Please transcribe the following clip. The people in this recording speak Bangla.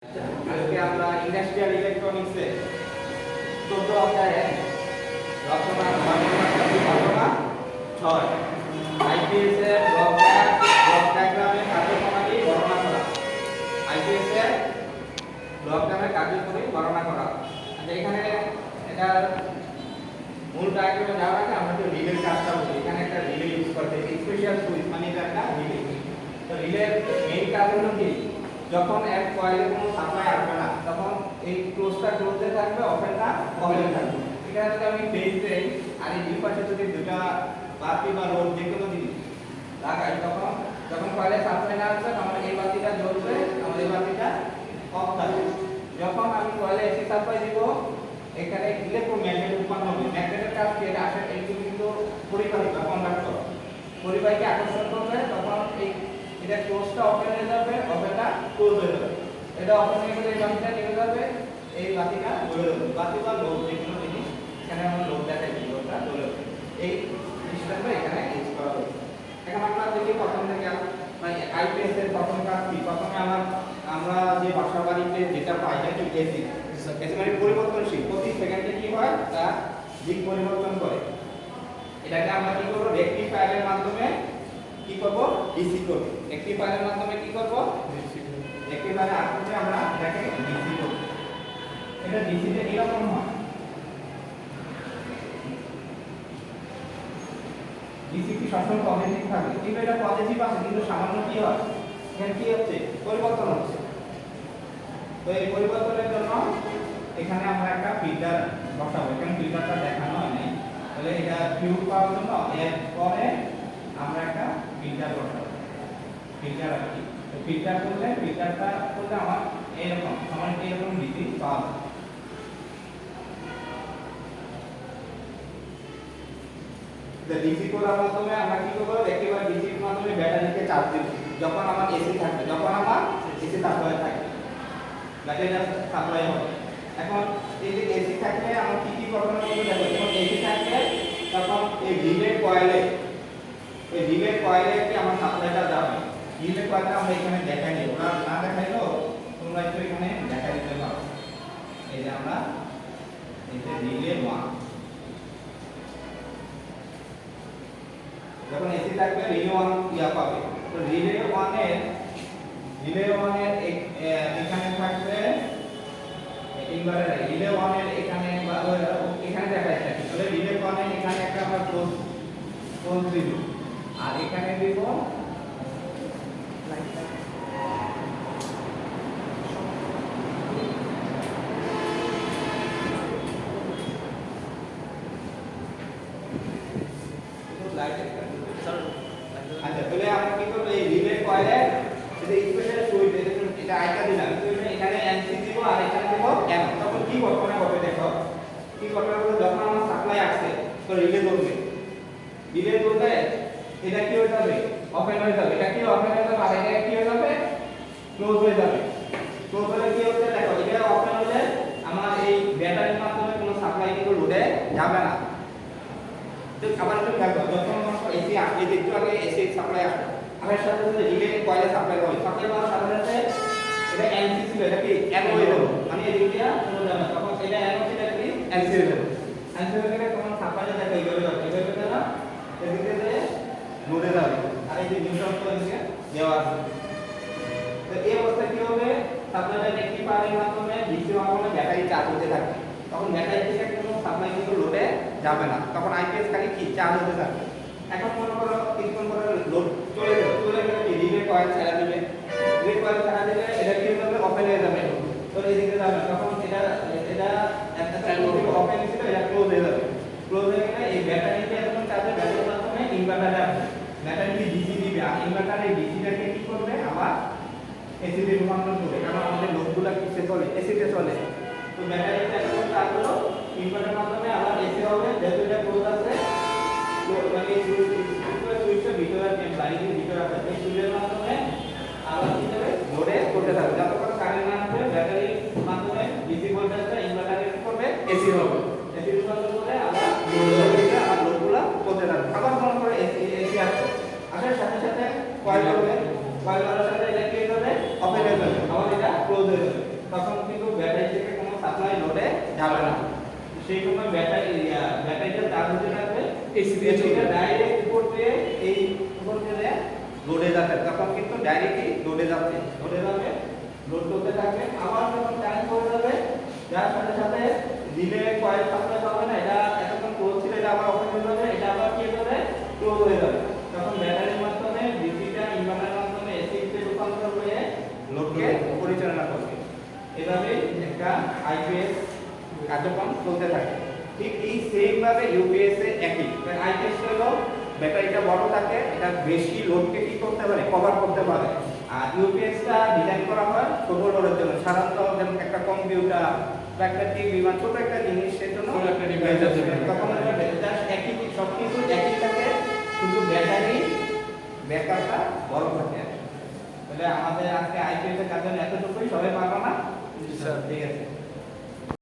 আজকে আমরা ইন্ডাস্ট্রিয়াল ইলেকট্রনিক্সে 14 অধ্যায়ে রচনা ঘটনা 6 আইপিএস এর ব্লক ডায়াগ্রামের কার্যপ্রণালী বর্ণনা করা। আইপিএস এর ব্লক ডায়াগ্রামের কার্যপ্রণালী বর্ণনা করা। আচ্ছা, এখানে এটা মূল ডায়াগ্রামে যাওয়ার আগে আমরা একটু রিলের কাজটা বলি। এখানে একটা রিলে ইউজ করতে স্পেশাল সুইচ মানে এটা একটা রিলে। তো রিলের মেইন কাজ হলো কি, যখন এক কয়েলে কোনো সাপ্লাই আসবে না তখন এই ক্লোজটা ক্লোজে থাকবে, ওপেনটা ওপেনে থাকবে। এখানে যদি আমি ফেজ দেই আর এই দুই পাশে যদি দুটো বাতি বা লোড যে কোনো জিনিস লাগাই, তখন যখন কয়েলে সাপ্লাই না আসবে তখন এই বাতিটা জ্বলবে, আমাদের বাতিটা অফ থাকবে। যখন আমি কয়েলে এসি সাপ্লাই দিব, এখানে ইলেক্ট্রোম্যাগনেট উৎপন্ন হবে। ম্যাগনেটের কাজ কি, এটা আসলে এই কিন্তু পরিবাহী বা কন্ডাক্টর, পরিবাহীকে আকর্ষণ করবে, তখন এই এটা ক্লোজটা ওপেন হয়ে যাবে, ওপেনটা ক্লোজ হয়ে যাবে। এটা ওপেন হয়ে গেলে এই বাতিটা নিভে যাবে, এই বাতিটা জ্বলে যাবে। বাতি বা লোড যে কোনো জিনিস, এখানে আমরা লোড দেখাই, লোডটা জ্বলে যাবে। এই সিস্টেমটা এখানে ইউজ করা হবে। এখন আমরা দেখি প্রথম থেকে মানে আইপিএস এর প্রথম কাজ কি। প্রথমে আমরা যে বাসা বাড়িতে যেটা পাই সেটা এসি। এসি মানে পরিবর্তনশীল, প্রতি সেকেন্ডে কি হয় তা দিক পরিবর্তন করে। এটাকে আমরা কি করব, রেকটিফায়ারের মাধ্যমে কি করব, ডিসি করব। রেকটিফায়ারের মাধ্যমে কি করব, ডিসি করব। রেকটিফায়ারের আউটপুটে আমরা এটাকে ডিসি করব। এটা ডিসি তে এরকম হয়, ডিসি কি সবসময় পজিটিভ থাকে, কিন্তু এটা পজিটিভ আছে, কিন্তু সামান্য কি হয়, এখানে কি হচ্ছে, পরিবর্তন হচ্ছে। তো এই পরিবর্তনের জন্য এখানে আমরা একটা ফিল্টার বসাবো। এখানে ফিল্টারটা দেখানো হয় নাই, তাহলে এটা ফিউজ পাওয়ার জন্য এর পরে আমরা একটা ফিল্টার বসাবো। ফিল্টার আর কি, তো ফিল্টার করলে আমার এরকম ডিসি পাওয়া যায়। ডিসি করার মাধ্যমে আমরা কি করব, একবার ডিসির মাধ্যমে ব্যাটারিকে চার্জ দেব। যখন আমার এসি থাকবে, যখন আমার এসি সাপ্লাই থাকবে, ব্যাটারিটা সাপ্লাই হবে। এখন এই যে এসি থাকলে আমরা কি কি ঘটনা ঘটবে দেখো। যখন এসি থাকবে তখন এই রিলে কয়েলে কি আমার সাপ্লাইটা যাবে। রিলে কয়েলটা আমরা এখানে দেখাই দেব, না দেখাইলেও তোমরা একটু এখানে দেখাই দিতে পারো। এই যে আমরা এই যে রিলে 1, যখন এসি থাকবে রিলে 1 ইয়া পাবে। তো রিলে 1 এর এখানে থাকবে ইনভার্টার। রিলে 1 এর এখানে দেখা যাচ্ছে। তাহলে রিলে 1 এর এখানে একটা আমরা ক্লোজ দিব, আর এখানে দিব আচ্ছা। তাহলে আমরা কি করব, এই রিলে কয়েলে যদি স্পেশাল সুইচ এটা আইটা দিলাম, এখানে এনসি দিব আর এখানে দেব এন। তখন কি ঘটনা ঘটবে দেখো, কি ঘটনা ঘটবে, যখন আমার সাপ্লাই আসছে তো রিলে জ্বলবে। রিলে জ্বললে এটা কি হয়ে যাবে, ওপেন হয়ে যাবে। এটা কি ওপেন হয়ে যাবে, আর এটা কি হয়ে যাবে, ক্লোজ হয়ে যাবে। ক্লোজ হলে কি হচ্ছে দেখো, এটা ওপেন হলে আমার এই ব্যাটারির মাধ্যমে কোনো সাপ্লাই কিন্তু লোডে যাবে না। তো আবার একটু খেয়াল করো, যখন আমার এসি আসবে, একটু আগে এসি সাপ্লাই আসবে, আমার সাথে সাথে রিলে কয়েলে সাপ্লাই হবে। সাপ্লাই হওয়ার সাথে সাথে এটা এনসি ছিল, এটা কি এন হয়ে যাবে, মানে এই দিকটা চলে যাবে। তখন এটা এন হচ্ছে, এটা কি এনসি হয়ে যাবে। এনসি হয়ে গেলে তোমার সাপ্লাইটা দেখো এইভাবে যাবে, এইভাবে যাবে না, এদিকে যে লোডে যাবে, আর এই যে নিউট্রাল তো এদিকে দেওয়া আছে। তো এই অবস্থায় কি হবে, সাপ্লাইটা রেকটিফায়ারের মাধ্যমে ডিসি মাধ্যমে ব্যাটারি চার্জ হতে থাকবে। তখন ব্যাটারি থেকে কোনো সাপ্লাই কিন্তু লোডে যাবে না, তখন আইপিএস খালি কি চার্জ হতে থাকবে। এখন মনে করো কিছুক্ষণ পরে লোড চলে গেলে কি রিলে কয়েল ছেড়ে দিবে। রিলে কয়েল ছেড়ে দিলে এটা কি হবে, ওপেন হয়ে যাবে। তো এদিকে যাবে, তখন এটা একটা ওপেন ছিল, এটা ক্লোজ হয়ে যাবে। ক্লোজ হয়ে গেলে এই ব্যাটারিতে এখন চার্জে ব্যাটারির মাধ্যমে ইনভার্টারে আসবে। ব্যাটারিকে ডিসি দিবে, আর ইনভার্টারে ডিসিটাকে কি করবে, আবার এসিতে রূপান্তর করবে, কারণ আমাদের লোডগুলো কিসে চলে, এসিতে চলে। তো ব্যাটারিতে এখন চার্জ হলো, ইনভার্টারের মাধ্যমে আবার এসি হবে। যেহেতু এটা ক্লোজ আছে, মানে সুইচের ভিতরে বাইরের ভিতরে আছে, এই সুইচের মাধ্যমে আবার কি হবে, লোডে করতে থাকবে। যতক্ষণ কারেন্ট না আসবে, ব্যাটারির মাধ্যমে ডিসি ভোল্টেজটা ইনভার্টারে কি করবে, এসি হবে। এসি রূপান্তর করে আবার লোডগুলো করতে থাকবে। আবার মনে করে এসি আসছে, আসার সাথে সাথে কয়েল হবে, কয়েল করার সাথে এটা কি হবে, ওপেন হয়ে যাবে, আবার এটা ক্লোজ হয়ে যাবে। যাবে না। সেই সময় ব্যাটারিটা চার্জ হতে থাকবে, এসি দিয়ে চলবে, ডাইরেক্ট উপর দিয়ে এই উপর দিয়ে লোডে যাবে, তখন কিন্তু ডাইরেক্টলি লোডে যাবে, লোড করতে থাকবে। আবার যখন চার্জ করে যাবে, যার সাথে সাথে রিলে কয়েল সাপ্লাই পাবে না, এটা এতক্ষণ ক্লোজ ছিল, এটা আবার ওপেন হয়ে যাবে, এটা আবার কি হবে ক্লোজ হয়ে যাবে। তখন ব্যাটারির মাধ্যমে ডিসিটা ইনভার্টারের মাধ্যমে এসি তে রূপান্তর হয়ে লোডকে পরিচালনা করবে। এভাবে একটা আইপিএস কার্যক্রম চলতে থাকে। ঠিক এই সেম ভাবে ইউপিএস এ একই। আইপিএস হলো ব্যাটারিটা বড় থাকে, এটা বেশি লোডকে কি করতে পারে, কভার করতে পারে। আর ইউপিএসটা ডিজাইন করা হয় ছোট লোডের জন্য, সাধারণত যেমন একটা কম্পিউটার বা একটা টিভি বা ছোট একটা জিনিস, সেজন্য একটা ডিভাইসের জন্য। তখন জাস্ট একই, সবকিছু একই থাকে, শুধু ব্যাটারি ব্যাকআপটা বড় থাকে। তাহলে আমাদের আজকে আইপিএস এর কাজ এতটুকুই, সবাই পারবো না? স্যার। ঠিক আছে।